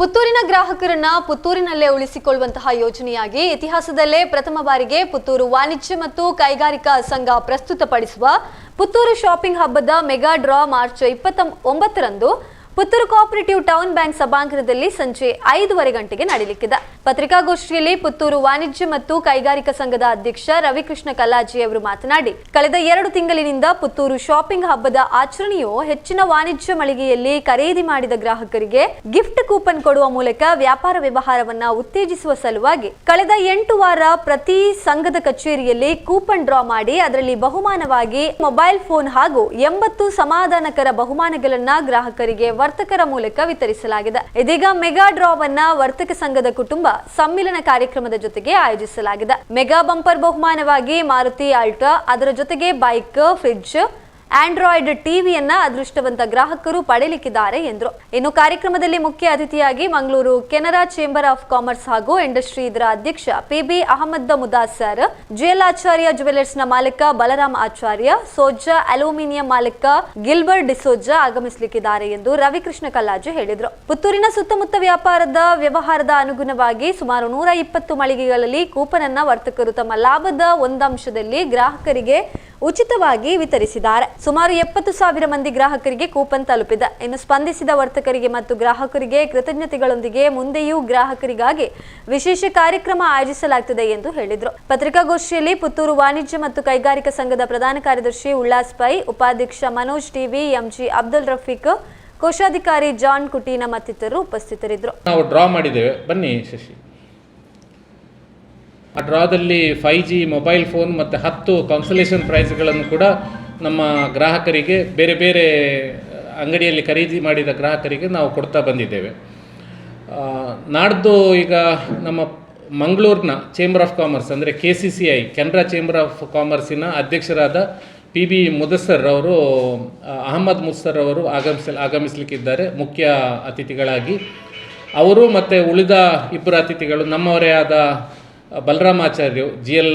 ಪುತ್ತೂರಿನ ಗ್ರಾಹಕರನ್ನ ಪುತ್ತೂರಿನಲ್ಲೇ ಉಳಿಸಿಕೊಳ್ಳುವಂತಹ ಯೋಜನೆಯಾಗಿ ಇತಿಹಾಸದಲ್ಲೇ ಪ್ರಥಮ ಬಾರಿಗೆ ಪುತ್ತೂರು ವಾಣಿಜ್ಯ ಮತ್ತು ಕೈಗಾರಿಕಾ ಸಂಘ ಪ್ರಸ್ತುತಪಡಿಸುವ ಪುತ್ತೂರು ಶಾಪಿಂಗ್ ಹಬ್ಬದ ಮೆಗಾ ಡ್ರಾ ಮಾರ್ಚ್ 29ರಂದು ಪುತ್ತೂರು ಕೋಆಪರೇಟಿವ್ ಟೌನ್ ಬ್ಯಾಂಕ್ ಸಭಾಂಗಣದಲ್ಲಿ ಸಂಜೆ 5:30 ಗಂಟೆಗೆ ನಡೆಯಲಿದೆ. ಪತ್ರಿಕಾಗೋಷ್ಠಿಯಲ್ಲಿ ಪುತ್ತೂರು ವಾಣಿಜ್ಯ ಮತ್ತು ಕೈಗಾರಿಕಾ ಸಂಘದ ಅಧ್ಯಕ್ಷ ರವಿಕೃಷ್ಣ ಕಲ್ಲಾಜಿ ಅವರು ಮಾತನಾಡಿ, ಕಳೆದ 2 ತಿಂಗಳಿನಿಂದ ಪುತ್ತೂರು ಶಾಪಿಂಗ್ ಹಬ್ಬದ ಆಚರಣೆಯು ಹೆಚ್ಚಿನ ವಾಣಿಜ್ಯ ಮಳಿಗೆಯಲ್ಲಿ ಖರೀದಿ ಮಾಡಿದ ಗ್ರಾಹಕರಿಗೆ ಗಿಫ್ಟ್ ಕೂಪನ್ ಕೊಡುವ ಮೂಲಕ ವ್ಯಾಪಾರ ವ್ಯವಹಾರವನ್ನ ಉತ್ತೇಜಿಸುವ ಸಲುವಾಗಿ ಕಳೆದ 8 ವಾರ ಪ್ರತಿ ಸಂಘದ ಕಚೇರಿಯಲ್ಲಿ ಕೂಪನ್ ಡ್ರಾ ಮಾಡಿ ಅದರಲ್ಲಿ ಬಹುಮಾನವಾಗಿ ಮೊಬೈಲ್ ಫೋನ್ ಹಾಗೂ 80 ಸಮಾಧಾನಕರ ಬಹುಮಾನಗಳನ್ನ ಗ್ರಾಹಕರಿಗೆ ವರ್ತಕರ ಮೂಲಕ ವಿತರಿಸಲಾಗಿದೆ. ಇದೀಗ ಮೆಗಾ ಡ್ರಾವನ್ನ ವರ್ತಕ ಸಂಘದ ಕುಟುಂಬ ಸಮ್ಮಿಲನ ಕಾರ್ಯಕ್ರಮದ ಜೊತೆಗೆ ಆಯೋಜಿಸಲಾಗಿದೆ. ಮೆಗಾ ಬಂಪರ್ ಬಹುಮಾನವಾಗಿ ಮಾರುತಿ ಆಲ್ಟೋ, ಅದರ ಜೊತೆಗೆ ಬೈಕ್, ಫ್ರಿಡ್ಜ್, ಆಂಡ್ರಾಯ್ಡ್ ಟಿವಿಯನ್ನ ಅದೃಷ್ಟವಂತ ಗ್ರಾಹಕರು ಪಡೆಯಲಿಕ್ಕಿದ್ದಾರೆ ಎಂದರು. ಇನ್ನು ಕಾರ್ಯಕ್ರಮದಲ್ಲಿ ಮುಖ್ಯ ಅತಿಥಿಯಾಗಿ Mangaluru Canara chamber of commerce ಹಾಗೂ ಇಂಡಸ್ಟ್ರಿ ಇದರ ಅಧ್ಯಕ್ಷ PB ಅಹಮದ್ ಮುದಾಸರ್, ಜಿಎಲ್ ಆಚಾರ್ಯ ಜುವೆಲರ್ಸ್ನ ಮಾಲಕ ಬಲರಾಮ್ ಆಚಾರ್ಯ, ಸೋಜಾ ಅಲ್ಯೂಮಿನಿಯಂ ಮಾಲಕ ಗಿಲ್ಬರ್ಟ್ ಡಿಸೋಜಾ ಆಗಮಿಸಲಿಕ್ಕಿದ್ದಾರೆ ಎಂದು ರವಿಕೃಷ್ಣ ಕಲ್ಲಾಜು ಹೇಳಿದರು. ಪುತ್ತೂರಿನ ಸುತ್ತಮುತ್ತ ವ್ಯವಹಾರದ ಅನುಗುಣವಾಗಿ ಸುಮಾರು 120 ಮಳಿಗೆಗಳಲ್ಲಿ ಕೂಪನ್ ಅನ್ನ ವರ್ತಕರು ತಮ್ಮ ಲಾಭದ ಒಂದಂಶದಲ್ಲಿ ಗ್ರಾಹಕರಿಗೆ ಉಚಿತವಾಗಿ ವಿತರಿಸಿದ್ದಾರೆ. ಸುಮಾರು 70,000 ಮಂದಿ ಗ್ರಾಹಕರಿಗೆ ಕೂಪನ್ ತಲುಪಿದೆ. ಇನ್ನು ಸ್ಪಂದಿಸಿದ ವರ್ತಕರಿಗೆ ಮತ್ತು ಗ್ರಾಹಕರಿಗೆ ಕೃತಜ್ಞತೆಗಳೊಂದಿಗೆ ಮುಂದೆಯೂ ಗ್ರಾಹಕರಿಗಾಗಿ ವಿಶೇಷ ಕಾರ್ಯಕ್ರಮ ಆಯೋಜಿಸಲಾಗುತ್ತದೆ ಎಂದು ಹೇಳಿದರು. ಪತ್ರಿಕಾಗೋಷ್ಠಿಯಲ್ಲಿ ಪುತ್ತೂರು ವಾಣಿಜ್ಯ ಮತ್ತು ಕೈಗಾರಿಕಾ ಸಂಘದ ಪ್ರಧಾನ ಕಾರ್ಯದರ್ಶಿ ಉಲ್ಲಾಸ್ ಪೈ, ಉಪಾಧ್ಯಕ್ಷ ಮನೋಜ್ ಟಿವಿ, MG ಅಬ್ದುಲ್ ರಫೀಕ್, ಕೋಶಾಧಿಕಾರಿ ಜಾನ್ ಕುಟೀನ ಮತ್ತಿತರರು ಉಪಸ್ಥಿತರಿದ್ದರು. ನಾವು ಡ್ರಾ ಮಾಡಿದ್ದೇವೆ, ಬನ್ನಿ ಶಶಿ. ಆ ಡ್ರಾದಲ್ಲಿ 5G ಮೊಬೈಲ್ ಫೋನ್ ಮತ್ತು 10 ಕಾನ್ಸಲೇಷನ್ ಪ್ರೈಸ್ಗಳನ್ನು ಕೂಡ ನಮ್ಮ ಗ್ರಾಹಕರಿಗೆ, ಬೇರೆ ಬೇರೆ ಅಂಗಡಿಯಲ್ಲಿ ಖರೀದಿ ಮಾಡಿದ ಗ್ರಾಹಕರಿಗೆ ನಾವು ಕೊಡ್ತಾ ಬಂದಿದ್ದೇವೆ. ನಾಡ್ದು ಈಗ ನಮ್ಮ ಮಂಗಳೂರಿನ ಚೇಂಬರ್ ಆಫ್ ಕಾಮರ್ಸ್ ಅಂದರೆ KCCI ಕೆನರಾ ಚೇಂಬರ್ ಆಫ್ ಕಾಮರ್ಸಿನ ಅಧ್ಯಕ್ಷರಾದ PB ಮುದಸ್ಸರ್ ಅವರು, ಅಹಮದ್ ಮುದಸ್ಸರ್ ಅವರು ಆಗಮಿಸಲಿಕ್ಕಿದ್ದಾರೆ ಮುಖ್ಯ ಅತಿಥಿಗಳಾಗಿ. ಅವರು ಮತ್ತು ಉಳಿದ 2 ಅತಿಥಿಗಳು ನಮ್ಮವರೇ ಆದ ಬಲರಾಮ್ ಆಚಾರ್ಯರು, GL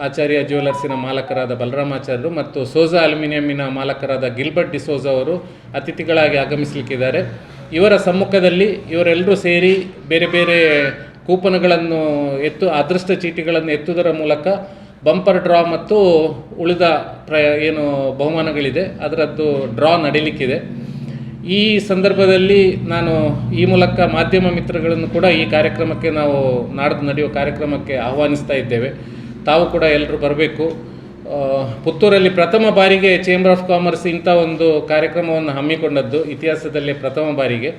ಆಚಾರ್ಯ ಜ್ಯುವೆಲರ್ಸಿನ ಮಾಲಕರಾದ ಬಲರಾಮ್ ಆಚಾರ್ಯರು ಮತ್ತು ಸೋಜಾ ಅಲ್ಯೂಮಿನಿಯಂನ ಮಾಲಕರಾದ ಗಿಲ್ಬರ್ಟ್ ಡಿಸೋಜಾ ಅವರು ಅತಿಥಿಗಳಾಗಿ ಆಗಮಿಸಲಿಕ್ಕಿದ್ದಾರೆ. ಇವರ ಸಮ್ಮುಖದಲ್ಲಿ ಇವರೆಲ್ಲರೂ ಸೇರಿ ಬೇರೆ ಬೇರೆ ಕೂಪನ್ಗಳನ್ನು ಅದೃಷ್ಟ ಚೀಟಿಗಳನ್ನು ಎತ್ತುವುದರ ಮೂಲಕ ಬಂಪರ್ ಡ್ರಾ ಮತ್ತು ಉಳಿದ ಏನು ಬಹುಮಾನಗಳಿದೆ ಅದರದ್ದು ಡ್ರಾ ನಡೀಲಿಕ್ಕಿದೆ. ಈ ಸಂದರ್ಭದಲ್ಲಿ ನಾನು ಈ ಮೂಲಕ ಮಾಧ್ಯಮ ಮಿತ್ರಗಳನ್ನು ಕೂಡ ಈ ಕಾರ್ಯಕ್ರಮಕ್ಕೆ, ನಾವು ನಾಡ್ದು ನಡೆಯುವ ಕಾರ್ಯಕ್ರಮಕ್ಕೆ ಆಹ್ವಾನಿಸ್ತಾ ಇದ್ದೇವೆ. ತಾವು ಕೂಡ ಎಲ್ಲರೂ ಬರಬೇಕು. ಪುತ್ತೂರಲ್ಲಿ ಪ್ರಥಮ ಬಾರಿಗೆ ಚೇಂಬರ್ ಆಫ್ ಕಾಮರ್ಸ್ ಇಂಥ ಒಂದು ಕಾರ್ಯಕ್ರಮವನ್ನು ಹಮ್ಮಿಕೊಂಡದ್ದು ಇತಿಹಾಸದಲ್ಲೇ ಪ್ರಥಮ ಬಾರಿಗೆ.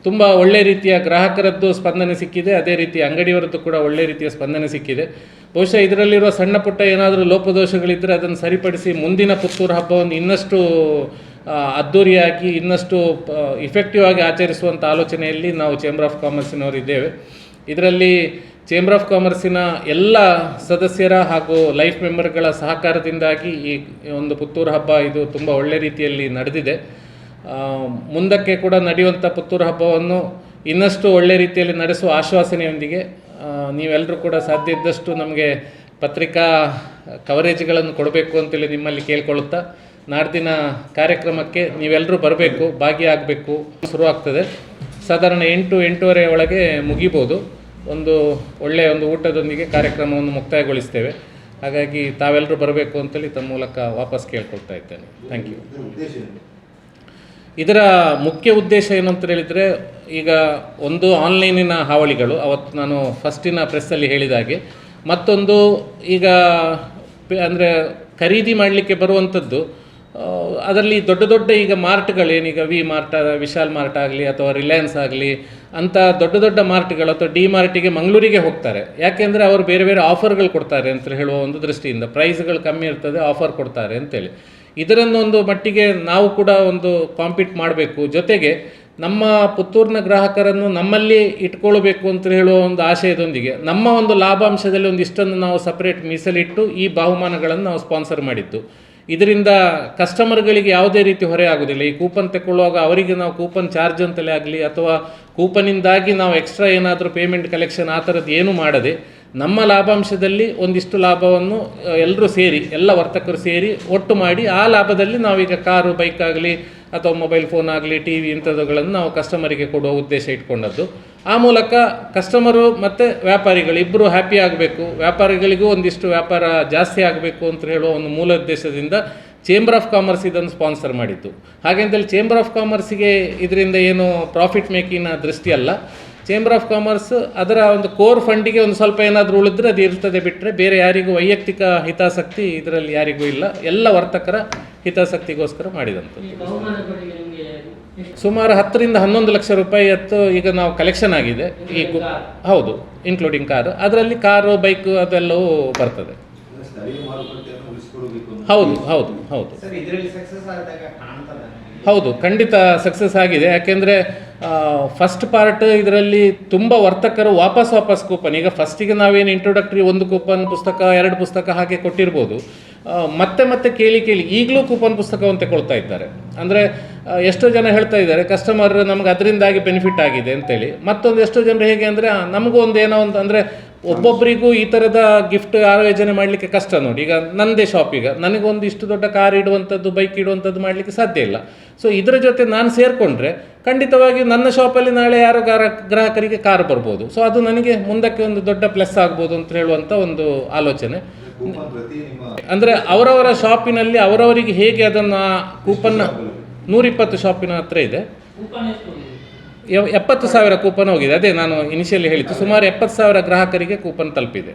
ತುಂಬ ಒಳ್ಳೆ ರೀತಿಯ ಗ್ರಾಹಕರದ್ದು ಸ್ಪಂದನೆ ಸಿಕ್ಕಿದೆ, ಅದೇ ರೀತಿ ಅಂಗಡಿಯವರದ್ದು ಕೂಡ ಒಳ್ಳೆ ರೀತಿಯ ಸ್ಪಂದನೆ ಸಿಕ್ಕಿದೆ. ಬಹುಶಃ ಇದರಲ್ಲಿರುವ ಸಣ್ಣ ಪುಟ್ಟ ಏನಾದರೂ ಲೋಪದೋಷಗಳಿದ್ದರೆ ಅದನ್ನು ಸರಿಪಡಿಸಿ ಮುಂದಿನ ಪುತ್ತೂರು ಹಬ್ಬವನ್ನು ಇನ್ನಷ್ಟು ಅದ್ದೂರಿಯಾಗಿ, ಇನ್ನಷ್ಟು ಇಫೆಕ್ಟಿವ್ ಆಗಿ ಆಚರಿಸುವಂಥ ಆಲೋಚನೆಯಲ್ಲಿ ನಾವು ಚೇಂಬರ್ ಆಫ್ ಕಾಮರ್ಸಿನವರು ಇದ್ದೇವೆ. ಇದರಲ್ಲಿ ಚೇಂಬರ್ ಆಫ್ ಕಾಮರ್ಸಿನ ಎಲ್ಲ ಸದಸ್ಯರ ಹಾಗೂ ಲೈಫ್ ಮೆಂಬರ್ಗಳ ಸಹಕಾರದಿಂದಾಗಿ ಈ ಒಂದು ಪುತ್ತೂರು ಹಬ್ಬ ಇದು ತುಂಬ ಒಳ್ಳೆ ರೀತಿಯಲ್ಲಿ ನಡೆದಿದೆ. ಮುಂದಕ್ಕೆ ಕೂಡ ನಡೆಯುವಂಥ ಪುತ್ತೂರು ಹಬ್ಬವನ್ನು ಇನ್ನಷ್ಟು ಒಳ್ಳೆ ರೀತಿಯಲ್ಲಿ ನಡೆಸುವ ಆಶ್ವಾಸನೆಯೊಂದಿಗೆ ನೀವೆಲ್ಲರೂ ಕೂಡ ಸಾಧ್ಯ ಇದ್ದಷ್ಟು ನಮಗೆ ಪತ್ರಿಕಾ ಕವರೇಜ್ಗಳನ್ನು ಕೊಡಬೇಕು ಅಂತೇಳಿ ನಿಮ್ಮಲ್ಲಿ ಕೇಳ್ಕೊಳ್ಳುತ್ತಾ, ನಾಡ್ದಿನ ಕಾರ್ಯಕ್ರಮಕ್ಕೆ ನೀವೆಲ್ಲರೂ ಬರಬೇಕು, ಭಾಗಿಯಾಗಬೇಕು. ಶುರುವಾಗ್ತದೆ ಸಾಧಾರಣ 8-8:30 ಒಳಗೆ ಮುಗಿಬೋದು. ಒಂದು ಒಳ್ಳೆಯ ಒಂದು ಊಟದೊಂದಿಗೆ ಕಾರ್ಯಕ್ರಮವನ್ನು ಮುಕ್ತಾಯಗೊಳಿಸ್ತೇವೆ. ಹಾಗಾಗಿ ತಾವೆಲ್ಲರೂ ಬರಬೇಕು ಅಂತೇಳಿ ತಮ್ಮ ಮೂಲಕ ವಾಪಸ್ ಕೇಳ್ಕೊಳ್ತಾ ಇದ್ದೇನೆ. Thank you. ಇದರ ಮುಖ್ಯ ಉದ್ದೇಶ ಏನು ಅಂತ ಹೇಳಿದರೆ, ಈಗ ಒಂದು ಆನ್ಲೈನಿನ ಹಾವಳಿಗಳು, ಅವತ್ತು ನಾನು ಫಸ್ಟಿನ ಪ್ರೆಸ್ಸಲ್ಲಿ ಹೇಳಿದಾಗೆ, ಮತ್ತೊಂದು ಈಗ ಅಂದರೆ ಖರೀದಿ ಮಾಡಲಿಕ್ಕೆ ಬರುವಂಥದ್ದು ಅದರಲ್ಲಿ ದೊಡ್ಡ ದೊಡ್ಡ ಈಗ ಮಾರ್ಟ್ಗಳೇನೀಗ ವಿ ಮಾರ್ಟ್, ವಿಶಾಲ್ ಮಾರ್ಟ್ ಆಗಲಿ ಅಥವಾ ರಿಲಯನ್ಸ್ ಆಗಲಿ ಅಂಥ ದೊಡ್ಡ ದೊಡ್ಡ ಮಾರ್ಟ್ಗಳು ಅಥವಾ ಡಿ ಮಾರ್ಟಿಗೆ ಮಂಗಳೂರಿಗೆ ಹೋಗ್ತಾರೆ. ಯಾಕೆಂದರೆ ಅವರು ಬೇರೆ ಬೇರೆ ಆಫರ್ಗಳು ಕೊಡ್ತಾರೆ ಅಂತ ಹೇಳುವ ಒಂದು ದೃಷ್ಟಿಯಿಂದ, ಪ್ರೈಸ್ಗಳು ಕಮ್ಮಿ ಇರ್ತದೆ, ಆಫರ್ ಕೊಡ್ತಾರೆ ಅಂತೇಳಿ. ಇದರನ್ನೊಂದು ಮಟ್ಟಿಗೆ ನಾವು ಕೂಡ ಒಂದು ಕಾಂಪೀಟ್ ಮಾಡಬೇಕು. ಜೊತೆಗೆ ನಮ್ಮ ಪುತ್ತೂರಿನ ಗ್ರಾಹಕರನ್ನು ನಮ್ಮಲ್ಲಿ ಇಟ್ಕೊಳ್ಬೇಕು ಅಂತ ಹೇಳುವ ಒಂದು ಆಶಯದೊಂದಿಗೆ ನಮ್ಮ ಒಂದು ಲಾಭಾಂಶದಲ್ಲಿ ಒಂದಿಷ್ಟನ್ನು ನಾವು ಸಪ್ರೇಟ್ ಮೀಸಲಿಟ್ಟು ಈ ಬಹುಮಾನಗಳನ್ನು ನಾವು ಸ್ಪಾನ್ಸರ್ ಮಾಡಿದ್ದು. ಇದರಿಂದ ಕಸ್ಟಮರ್ಗಳಿಗೆ ಯಾವುದೇ ರೀತಿ ಹೊರೆ ಆಗೋದಿಲ್ಲ. ಈ ಕೂಪನ್ ತಗೊಳ್ಳುವಾಗ ಅವರಿಗೆ ನಾವು ಕೂಪನ್ ಚಾರ್ಜ್ ಅಂತಲೇ ಆಗಲಿ ಅಥವಾ ಕೂಪನಿಂದಾಗಿ ನಾವು ಎಕ್ಸ್ಟ್ರಾ ಏನಾದರೂ ಪೇಮೆಂಟ್ ಕಲೆಕ್ಷನ್ ಆ ಥರದ್ದು ಏನೂ ಮಾಡದೆ ನಮ್ಮ ಲಾಭಾಂಶದಲ್ಲಿ ಒಂದಿಷ್ಟು ಲಾಭವನ್ನು ಎಲ್ಲರೂ ಸೇರಿ, ಎಲ್ಲ ವರ್ತಕರು ಸೇರಿ ಒಟ್ಟು ಮಾಡಿ ಆ ಲಾಭದಲ್ಲಿ ನಾವೀಗ ಕಾರು, ಬೈಕ್ ಆಗಲಿ ಅಥವಾ ಮೊಬೈಲ್ ಫೋನ್ ಆಗಲಿ, TV ಇಂಥದ್ದುಗಳನ್ನು ನಾವು ಕಸ್ಟಮರಿಗೆ ಕೊಡುವ ಉದ್ದೇಶ ಇಟ್ಕೊಂಡದ್ದು. ಆ ಮೂಲಕ ಕಸ್ಟಮರು ಮತ್ತು ವ್ಯಾಪಾರಿಗಳು ಇಬ್ಬರು ಹ್ಯಾಪಿ ಆಗಬೇಕು, ವ್ಯಾಪಾರಿಗಳಿಗೂ ಒಂದಿಷ್ಟು ವ್ಯಾಪಾರ ಜಾಸ್ತಿ ಆಗಬೇಕು ಅಂತ ಹೇಳುವ ಒಂದು ಮೂಲ ಉದ್ದೇಶದಿಂದ ಚೇಂಬರ್ ಆಫ್ ಕಾಮರ್ಸ್ ಇದನ್ನು ಸ್ಪಾನ್ಸರ್ ಮಾಡಿದ್ದು. ಹಾಗೆಂತೇಳಿ ಚೇಂಬರ್ ಆಫ್ ಕಾಮರ್ಸಿಗೆ ಇದರಿಂದ ಏನು ಪ್ರಾಫಿಟ್ ಮೇಕಿನ ದೃಷ್ಟಿ ಅಲ್ಲ. ಚೇಂಬರ್ ಆಫ್ ಕಾಮರ್ಸ್ ಅದರ ಒಂದು ಕೋರ್ ಫಂಡಿಗೆ ಒಂದು ಸ್ವಲ್ಪ ಏನಾದರೂ ಉಳಿದ್ರೆ ಅದು ಇರ್ತದೆ, ಬಿಟ್ಟರೆ ಬೇರೆ ಯಾರಿಗೂ ವೈಯಕ್ತಿಕ ಹಿತಾಸಕ್ತಿ ಇದರಲ್ಲಿ ಯಾರಿಗೂ ಇಲ್ಲ. ಎಲ್ಲ ವರ್ತಕರ ಹಿತಾಸಕ್ತಿಗೋಸ್ಕರ ಮಾಡಿದಂಥದ್ದು. ಸುಮಾರು 10 ರಿಂದ 11 ಲಕ್ಷ ರೂಪಾಯಿ ಈಗ ನಾವು ಕಲೆಕ್ಷನ್ ಆಗಿದೆ. ಈ ಹೌದು, ಇನ್ಕ್ಲೂಡಿಂಗ್ ಕಾರು. ಅದರಲ್ಲಿ ಕಾರು, ಬೈಕು ಅದೆಲ್ಲವೂ ಬರ್ತದೆ. ಹೌದು ಹೌದು ಹೌದು ಹೌದು, ಖಂಡಿತ ಸಕ್ಸಸ್ ಆಗಿದೆ. ಯಾಕೆಂದರೆ ಫಸ್ಟ್ ಪಾರ್ಟ್ ಇದರಲ್ಲಿ ತುಂಬ ವರ್ತಕರು ವಾಪಸ್ ಕೂಪನ್, ಈಗ ಫಸ್ಟಿಗೆ ನಾವೇನು ಇಂಟ್ರೊಡಕ್ಟರಿ 1 ಕೂಪನ್ ಪುಸ್ತಕ 2 ಪುಸ್ತಕ ಹಾಗೆ ಕೊಟ್ಟಿರ್ಬೋದು, ಮತ್ತೆ ಕೇಳಿ ಈಗಲೂ ಕೂಪನ್ ಪುಸ್ತಕವನ್ನು ತಗೊಳ್ತಾ ಇದ್ದಾರೆ. ಅಂದರೆ ಎಷ್ಟೋ ಜನ ಹೇಳ್ತಾ ಇದ್ದಾರೆ ಕಸ್ಟಮರ್ ನಮ್ಗೆ ಅದರಿಂದಾಗಿ ಬೆನಿಫಿಟ್ ಆಗಿದೆ ಅಂತೇಳಿ. ಮತ್ತೊಂದು ಎಷ್ಟೋ ಜನರು ಹೇಗೆ ಅಂದರೆ ನಮಗೂ ಒಂದು ಏನೋ ಒಂದು ಅಂದರೆ ಒಬ್ಬೊಬ್ಬರಿಗೂ ಈ ಥರದ ಗಿಫ್ಟ್ ಆಯೋಜನೆ ಮಾಡಲಿಕ್ಕೆ ಕಷ್ಟ ನೋಡಿ. ಈಗ ನನ್ನದೇ ಶಾಪ್, ಈಗ ನನಗೊಂದು ಇಷ್ಟು ದೊಡ್ಡ ಕಾರ್ ಇಡುವಂಥದ್ದು, ಬೈಕ್ ಇಡುವಂಥದ್ದು ಮಾಡಲಿಕ್ಕೆ ಸಾಧ್ಯ ಇಲ್ಲ. ಸೊ ಇದರ ಜೊತೆ ನಾನು ಸೇರಿಕೊಂಡ್ರೆ ಖಂಡಿತವಾಗಿ ನನ್ನ ಶಾಪಲ್ಲಿ ನಾಳೆ ಯಾರೋ ಗ್ರಾಹಕರಿಗೆ ಕಾರ್ ಬರ್ಬೋದು. ಸೊ ಅದು ನನಗೆ ಮುಂದಕ್ಕೆ ಒಂದು ದೊಡ್ಡ ಪ್ಲಸ್ ಆಗ್ಬೋದು ಅಂತ ಹೇಳುವಂಥ ಒಂದು ಆಲೋಚನೆ. ಅಂದರೆ ಅವರವರ ಶಾಪಿನಲ್ಲಿ ಅವರವರಿಗೆ ಹೇಗೆ ಅದನ್ನು ಕೂಪನ್ನ 120 ಶಾಪಿನ ಹತ್ರ ಇದೆ. 70,000 ಕೂಪನ್ ಹೋಗಿದೆ. ಅದೇ ನಾನು ಇನಿಷಿಯಲಿ ಹೇಳಿದ್ದು, ಸುಮಾರು 70,000 ಗ್ರಾಹಕರಿಗೆ ಕೂಪನ್ ತಲುಪಿದೆ.